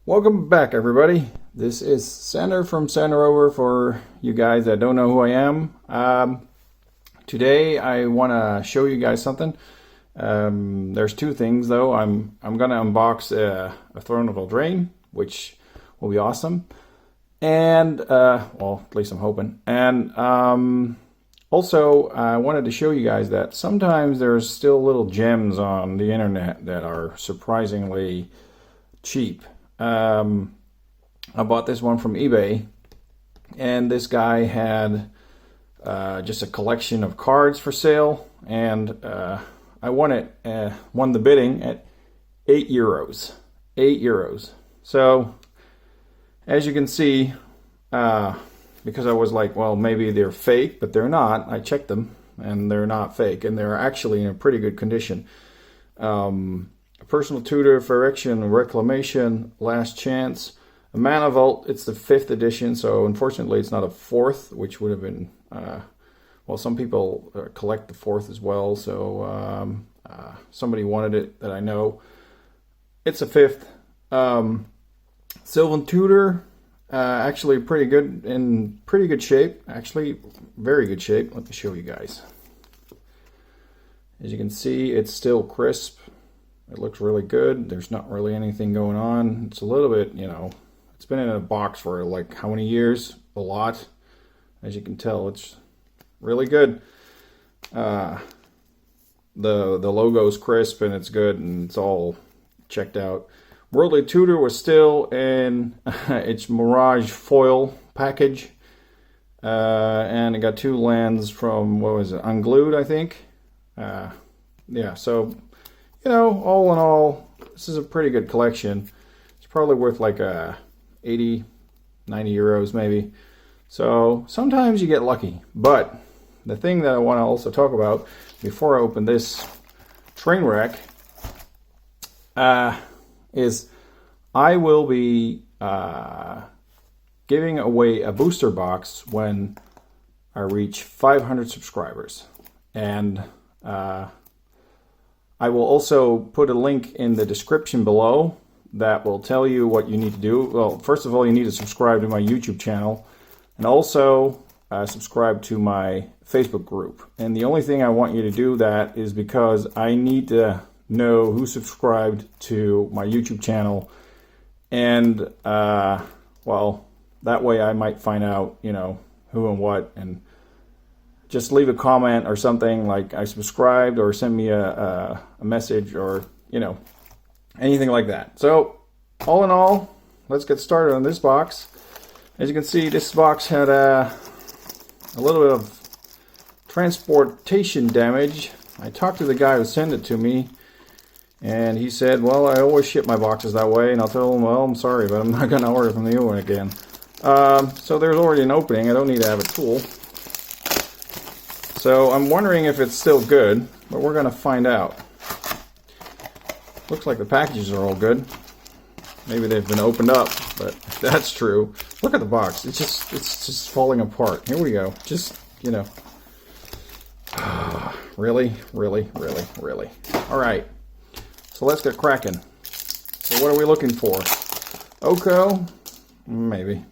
Welcome back, everybody. This is Sander from Sander Over for you guys that don't know who I am. Today I want to show you guys something. There's two things though. I'm gonna unbox a Throne of Eldraine, which will be awesome. And well, at least I'm hoping. And also I wanted to show you guys that sometimes there's still little gems on the internet that are surprisingly cheap. I bought this one from eBay, and this guy had just a collection of cards for sale, and I won the bidding at €8. €8. So as you can see, because I was like, well, maybe they're fake, but they're not. I checked them, and they're not fake, and they're actually in a pretty good condition. A personal tutor for erection, reclamation, last chance. A mana vault, it's the 5th edition, so unfortunately it's not a 4th, which would have been, well, some people collect the 4th as well, so somebody wanted it that I know. It's a 5th. Sylvan Tutor, actually pretty good, in pretty good shape, actually very good shape. Let me show you guys. As you can see, it's still crisp. It looks really good. There's not really anything going on. It's a little bit, you know, it's been in a box for like how many years? A lot. As you can tell, it's really good. The logo's crisp and it's good and it's all checked out. Worldly Tutor was still in its Mirage foil package. And it got 2 lands from, what was it, Unglued, I think. Yeah, so, you know, all in all, this is a pretty good collection. It's probably worth like 80, 90 euros maybe. So sometimes you get lucky. But the thing that I want to also talk about before I open this train wreck is I will be giving away a booster box when I reach 500 subscribers. And I will also put a link in the description below that will tell you what you need to do. Well, first of all, you need to subscribe to my YouTube channel and also subscribe to my Facebook group. And the only thing I want you to do that is because I need to know who subscribed to my YouTube channel. And, well, that way I might find out, you know, who and what, and just leave a comment or something like I subscribed, or send me a message, or, you know, anything like that. So all in all, let's get started on this box. As you can see, this box had a little bit of transportation damage. I talked to the guy who sent it to me, and he said, well, I always ship my boxes that way. And I'll tell him, well, I'm sorry, but I'm not going to order from you again. So there's already an opening. I don't need to have a tool. So I'm wondering if it's still good, but we're going to find out. Looks like the packages are all good. Maybe they've been opened up, but if that's true, look at the box. It's just falling apart. Here we go. Just, you know. Really, really, really, really. All right. So let's get cracking. So what are we looking for? Oko? Maybe.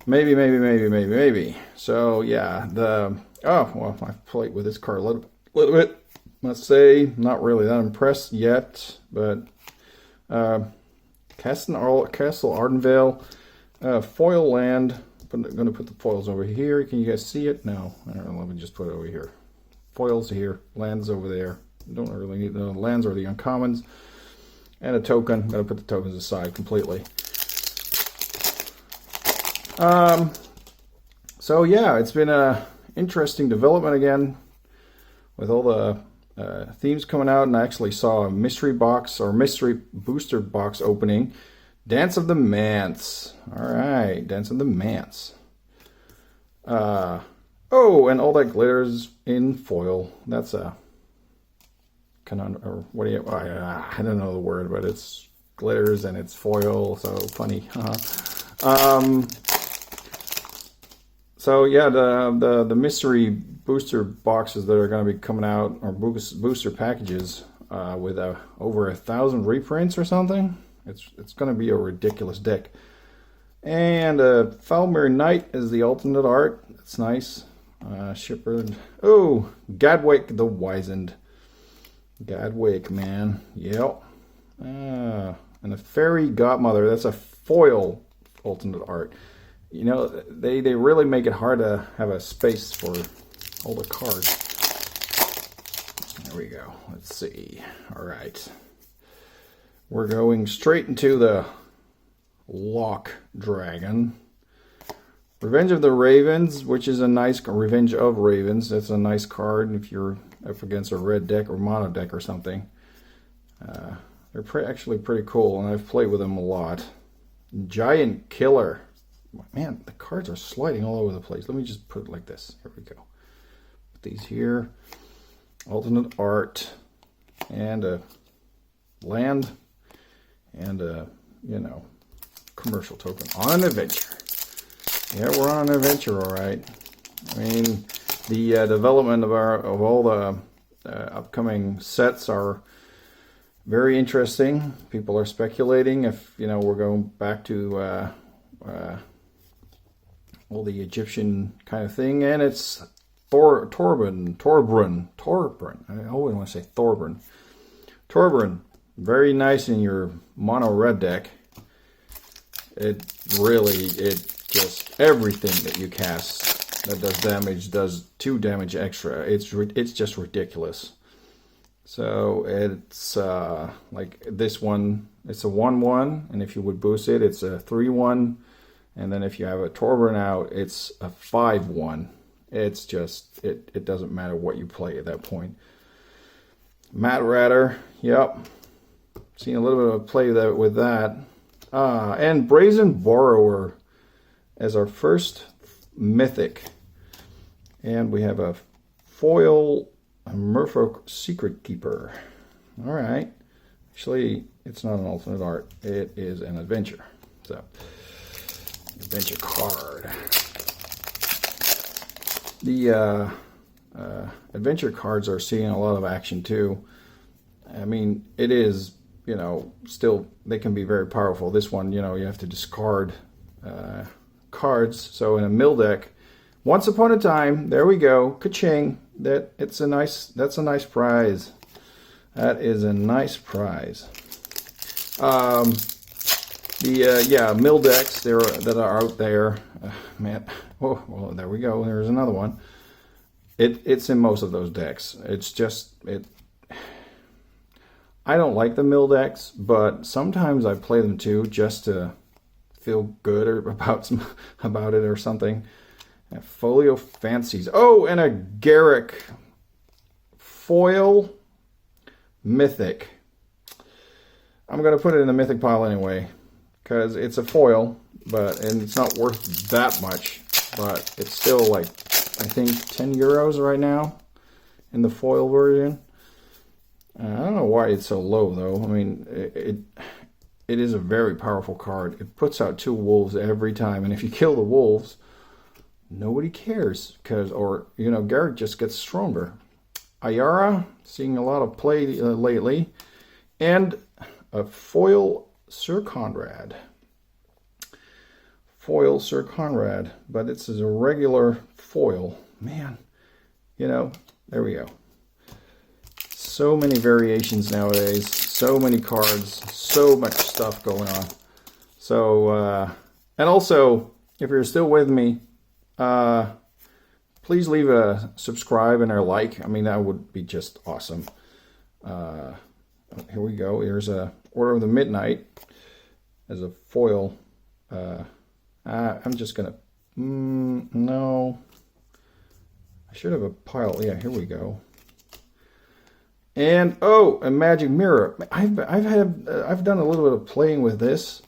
Maybe. So yeah, oh, well, I've played with this card a little bit. Let's say, not really that impressed yet, but Castle Ardenvale, foil land. I'm going to put the foils over here. Can you guys see it? No, I don't know. Let me just put it over here. Foils here, lands over there. Don't really need the lands or the uncommons. And a token. I'm going to put the tokens aside completely. So yeah, it's been a interesting development again with all the themes coming out, and I actually saw a mystery box or mystery booster box opening. Dance of the Manse. All right, Dance of the Manse. Oh, and all that glitters in foil. That's a or what do you? I don't know the word, but it's glitters and it's foil. So funny. So yeah, the mystery booster boxes that are going to be coming out, or booster packages with over 1,000 reprints or something. It's going to be a ridiculous deck. And Falmer Knight is the alternate art. That's nice. Shepherd. Oh, Gadwick the Wizened. Gadwick, man. Yep. And a Fairy Godmother. That's a foil alternate art. You know, they really make it hard to have a space for all the cards. There we go. Let's see. All right. We're going straight into the Lock Dragon. Revenge of the Ravens, which is a nice Revenge of Ravens. That's a nice card if you're up against a red deck or mono deck or something. They're actually pretty cool, and I've played with them a lot. Giant Killer. Man, the cards are sliding all over the place. Let me just put it like this. Here we go. Put these here. Alternate art. And a land. And a, you know, commercial token. On an adventure. Yeah, we're on an adventure, all right. I mean, the development of all the upcoming sets are very interesting. People are speculating if, you know, we're going back to all the Egyptian kind of thing, and it's Torbran. I always want to say Torbran. Torbran, very nice in your mono red deck. It just everything that you cast that does damage does 2 damage extra. It's just ridiculous. So it's like this one, it's a 1/1, and if you would boost it, it's a 3/1, and then if you have a Torbran out, it's a 5/1. It's just it doesn't matter what you play at that point. Mat Ratter, yep, seen a little bit of play with that, and Brazen Borrower as our first mythic, and we have a foil. Merfolk Secret Keeper. All right. Actually, it's not an alternate art. It is an adventure. So, adventure card. The adventure cards are seeing a lot of action too. I mean, it is, you know, still, they can be very powerful. This one, you know, you have to discard cards. So in a mill deck, once upon a time, there we go, ka-ching. That's a nice prize. That is a nice prize. Mill decks that are out there. Man, oh, well, there we go. There's another one. It's in most of those decks. It's just I don't like the mill decks, but sometimes I play them too, just to feel good about it or something. Folio Fancies. Oh, and a Garrick foil mythic. I'm going to put it in the mythic pile anyway, because it's a foil, and it's not worth that much, but it's still like, I think, 10 euros right now in the foil version. I don't know why it's so low, though. I mean, it is a very powerful card. It puts out 2 wolves every time, and if you kill the wolves, nobody cares, Garrick just gets stronger. Ayara, seeing a lot of play lately, and a foil Sir Conrad. Foil Sir Conrad, but it's a regular foil. Man, there we go. So many variations nowadays, so many cards, so much stuff going on. So, and also, if you're still with me, please leave a subscribe and a like. I mean, that would be just awesome. Here we go. Here's a Order of the Midnight as a foil. I'm just gonna. No. I should have a pile. Yeah, here we go. And a Magic Mirror. I've done a little bit of playing with this,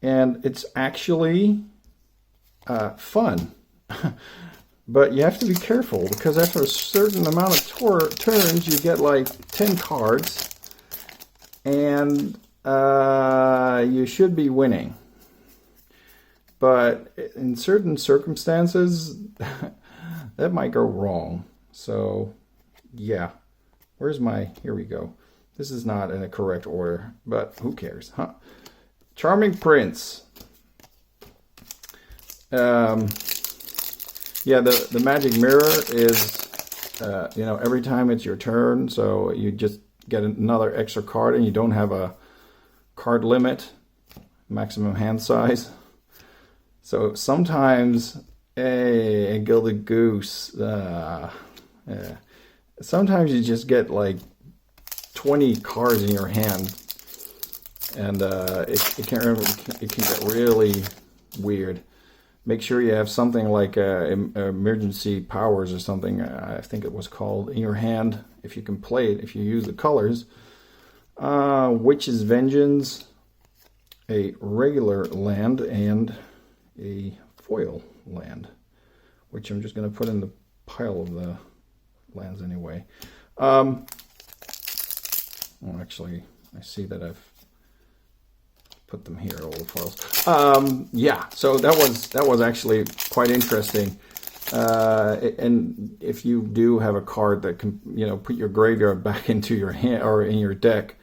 and it's actually fun. But you have to be careful, because after a certain amount of turns, you get like 10 cards, and you should be winning. But in certain circumstances, that might go wrong. So, yeah. Here we go. This is not in a correct order, but who cares, huh? Charming Prince. Yeah, the magic mirror is, you know, every time it's your turn, so you just get another extra card, and you don't have a card limit, maximum hand size. So sometimes, a Gilded Goose, yeah. Sometimes you just get like 20 cards in your hand, and it can get really weird. Make sure you have something like emergency powers or something, I think it was called, in your hand, if you can play it, if you use the colors. Witch's Vengeance, a regular land, and a foil land, which I'm just going to put in the pile of the lands anyway. Well, actually, I see that I've put them here, all the foils. Yeah, so that was actually quite interesting. And if you do have a card that can, you know, put your graveyard back into your hand or in your deck,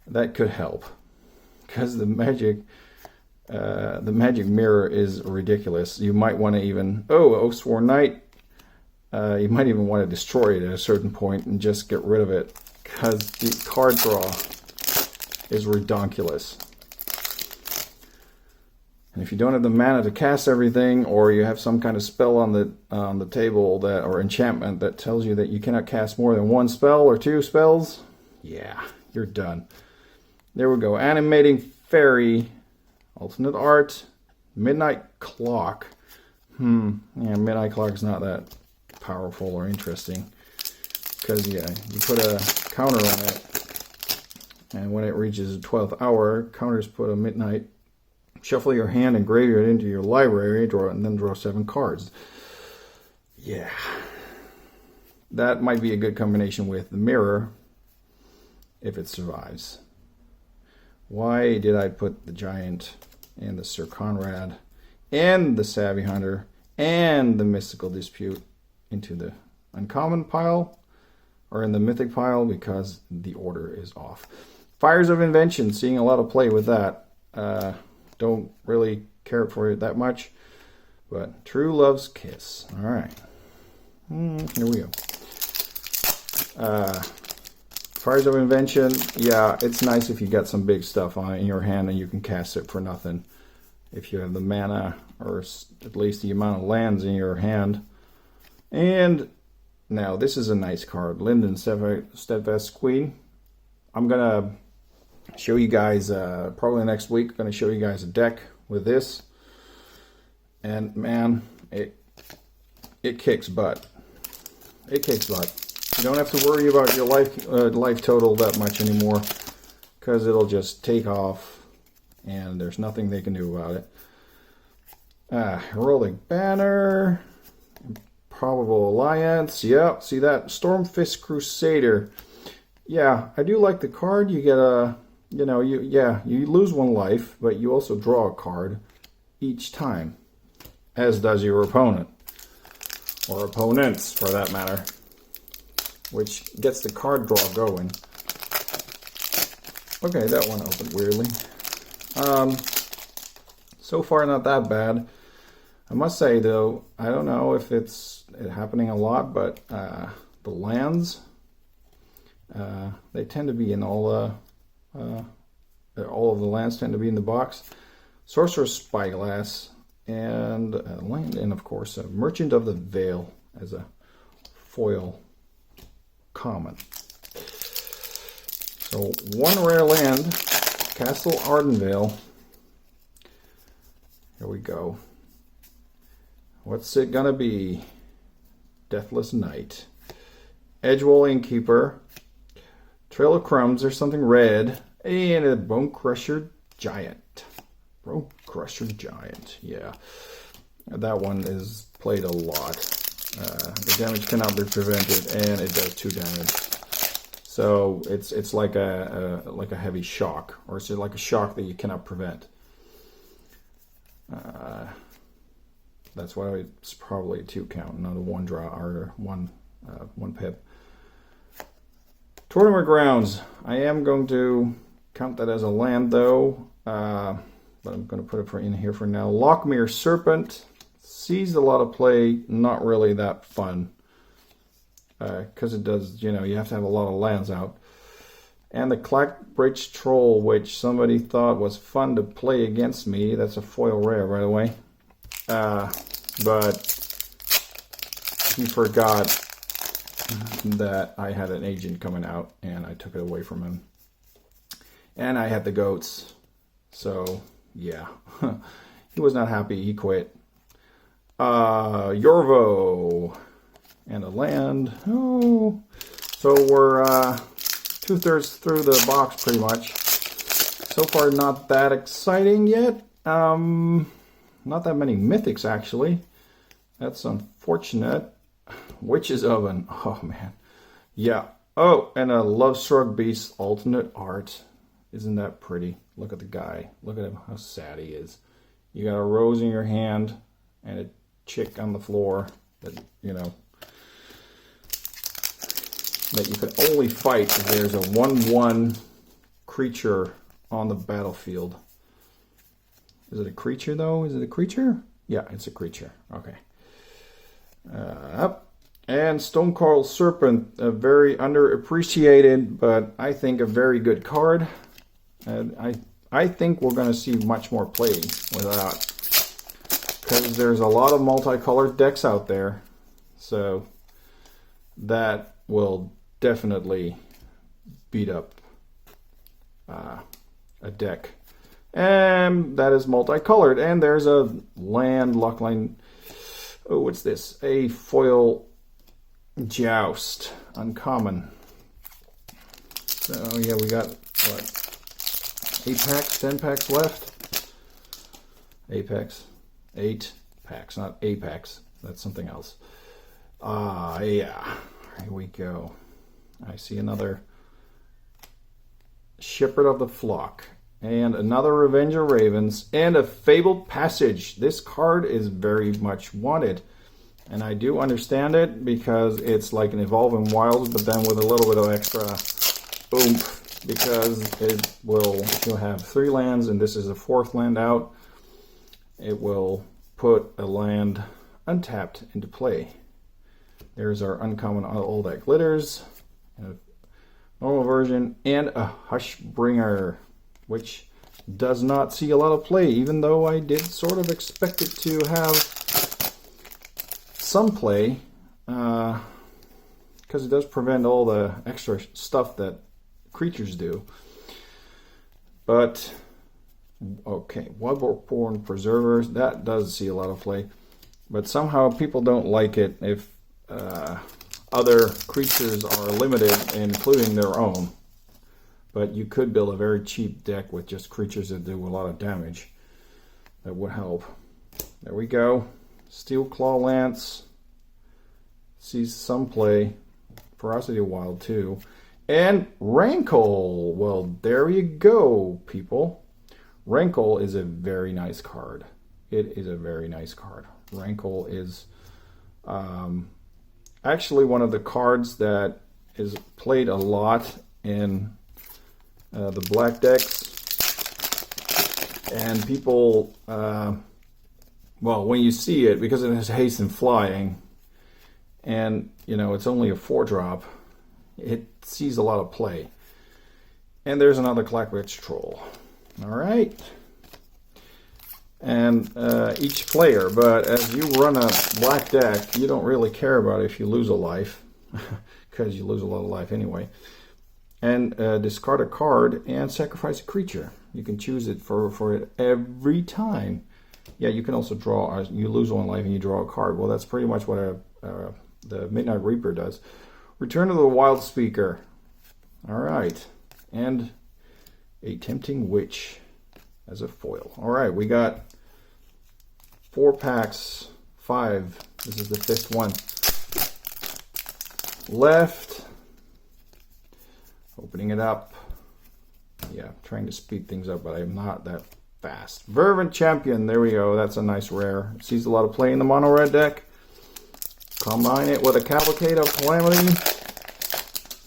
that could help, because the magic mirror is ridiculous. You might want to even Oathsworn Knight. You might even want to destroy it at a certain point and just get rid of it, because the card draw is redonkulous. And if you don't have the mana to cast everything, or you have some kind of spell on the table that, or enchantment that tells you that you cannot cast more than one spell or two spells, yeah, you're done. There we go. Animating Fairy, alternate art, Midnight Clock. Yeah, Midnight Clock's not that powerful or interesting, because yeah, you put a counter on it, and when it reaches the 12th hour, counters put a midnight. Shuffle your hand and graveyard into your library, and then draw 7 cards. Yeah. That might be a good combination with the mirror, if it survives. Why did I put the Giant and the Sir Conrad and the Savvy Hunter and the Mystical Dispute into the uncommon pile, or in the mythic pile? Because the order is off. Fires of Invention, seeing a lot of play with that. Don't really care for it that much, but True Love's Kiss. All right, here we go. Fires of Invention. Yeah, it's nice if you got some big stuff on it in your hand and you can cast it for nothing. If you have the mana, or at least the amount of lands in your hand. And now this is a nice card, Linden Steadfast Queen. I'm gonna show you guys probably next week. I'm going to show you guys a deck with this, and man, it kicks butt. It kicks butt. You don't have to worry about your life total that much anymore, because it'll just take off, and there's nothing they can do about it. Heroic Banner, Probable Alliance. Yep, see that? Stormfist Crusader. Yeah, I do like the card. You get a, you know, you lose 1 life, but you also draw a card each time, as does your opponent, or opponents for that matter, which gets the card draw going. Okay, that one opened weirdly. So far not that bad. I must say though, I don't know if it's happening a lot, but the lands, they tend to be in all of the lands tend to be in the box. Sorcerer's Spyglass, and land, and of course a Merchant of the Veil as a foil common. So 1 rare land, Castle Ardenvale. Here we go. What's it gonna be? Deathless Knight, Edgewall Innkeeper, Trail of Crumbs, there's something red, and a Bone Crusher Giant. Bone Crusher Giant, yeah. That one is played a lot. The damage cannot be prevented, and it does 2 damage. So it's like a heavy shock, or it's like a shock that you cannot prevent. That's why it's probably a 2 count, not a 1 draw or one pip. Tournament Grounds. I am going to count that as a land though, but I'm going to put it in here for now. Lochmere Serpent. Sees a lot of play, not really that fun. Because it does, you know, you have to have a lot of lands out. And the Clackbridge Troll, which somebody thought was fun to play against me. That's a foil rare, by the way. But he forgot that I had an agent coming out, and I took it away from him. And I had the goats. So, yeah. He was not happy. He quit. Yorvo. And a land. Oh. So we're 2/3 through the box pretty much. So far not that exciting yet. Not that many mythics actually. That's unfortunate. Witch's Oven. Oh man. Yeah. Oh, and a Love Struck Beast alternate art. Isn't that pretty? Look at the guy. Look at him. How sad he is. You got a rose in your hand and a chick on the floor that, you know, that you can only fight if there's a 1/1 creature on the battlefield. Is it a creature though? Is it a creature? Yeah, it's a creature. Okay. And Stonecoil Serpent, a very underappreciated, but I think a very good card. And I think we're going to see much more play with that, because there's a lot of multicolored decks out there. So that will definitely beat up a deck. And that is multicolored. And there's a land lockline. Oh, what's this? A foil Joust. Uncommon. So yeah, we got what? 8 packs, 10 packs left. 8 packs. 8 packs, not Apex. That's something else. Yeah. Here we go. I see another Shepherd of the Flock, and another Revenger Ravens, and a Fabled Passage. This card is very much wanted, and I do understand it because it's like an Evolving Wilds, but then with a little bit of extra oomph, because it will, if you have 3 lands and this is a 4th land out, it will put a land untapped into play. There's our uncommon All That Glitters, a normal version, and a Hushbringer, which does not see a lot of play, even though I did sort of expect it to have some play, because it does prevent all the extra stuff that creatures do. But, okay, Bloodborne Preservers, that does see a lot of play, but somehow people don't like it if other creatures are limited, including their own. But you could build a very cheap deck with just creatures that do a lot of damage. That would help. There we go. Steel Claw Lance. Sees some play. Ferocity Wild too. And Rankle. Well, there you go, people. Rankle is a very nice card. It is a very nice card. Rankle is actually one of the cards that is played a lot in the black decks, and people, well, when you see it, because it has haste and flying, and you know it's only a 4-drop, it sees a lot of play. And there's another Clackbridge Troll. All right. And each player, but as you run a black deck, you don't really care about if you lose a life, because you lose a lot of life anyway. And discard a card and sacrifice a creature. You can choose it for it every time. Yeah, you can also draw, you lose 1 life and you draw a card. Well, that's pretty much what the Midnight Reaper does. Return of the Wild Speaker. All right. And a Tempting Witch as a foil. All right, we got 4 packs, 5. This is the 5th one left. Opening it up. Yeah, trying to speed things up, but I'm not that fast. Fervent Champion, there we go. That's a nice rare. It sees a lot of play in the mono red deck. Combine it with a Cavalcade of Calamity.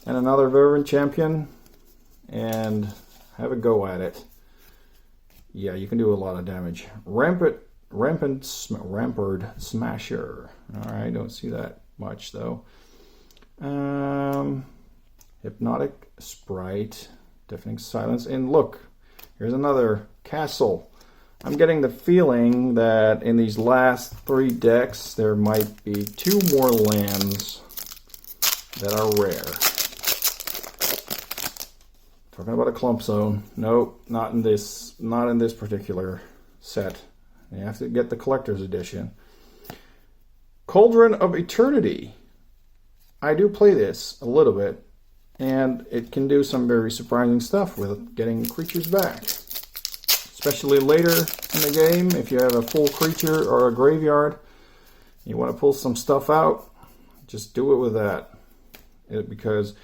and another Vervin champion, and have a go at it. Yeah, you can do a lot of damage. Rampart Smasher. Alright, don't see that much though. Hypnotic Sprite, Deafening Silence, and look, here's another castle. I'm getting the feeling that in these last 3 decks there might be 2 more lands that are rare. Talking about a clump zone. Nope, not in this particular set. You have to get the collector's edition. Cauldron of Eternity. I do play this a little bit, and it can do some very surprising stuff with getting creatures back. Especially later in the game, if you have a full creature or a graveyard, you want to pull some stuff out, just do it with that. Because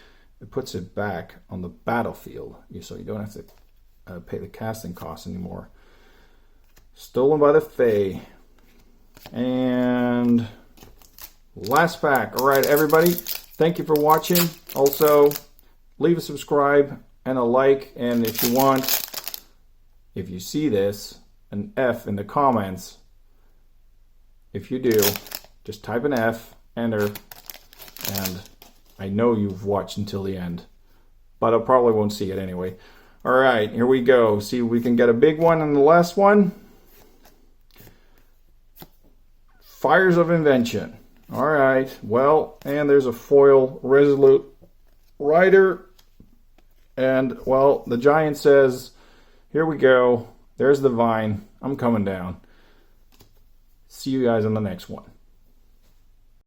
it puts it back on the battlefield, so you don't have to pay the casting costs anymore. Stolen by the Fae. And last pack. Alright, everybody, thank you for watching. Also, leave a subscribe and a like, and if you want, if you see this, an F in the comments. If you do, just type an F, enter, and I know you've watched until the end, but I probably won't see it anyway. Alright, here we go. See if we can get a big one in the last one. Fires of Invention. Alright, well, and there's a foil Resolute Rider. And, well, the giant says, here we go. There's the vine. I'm coming down. See you guys on the next one.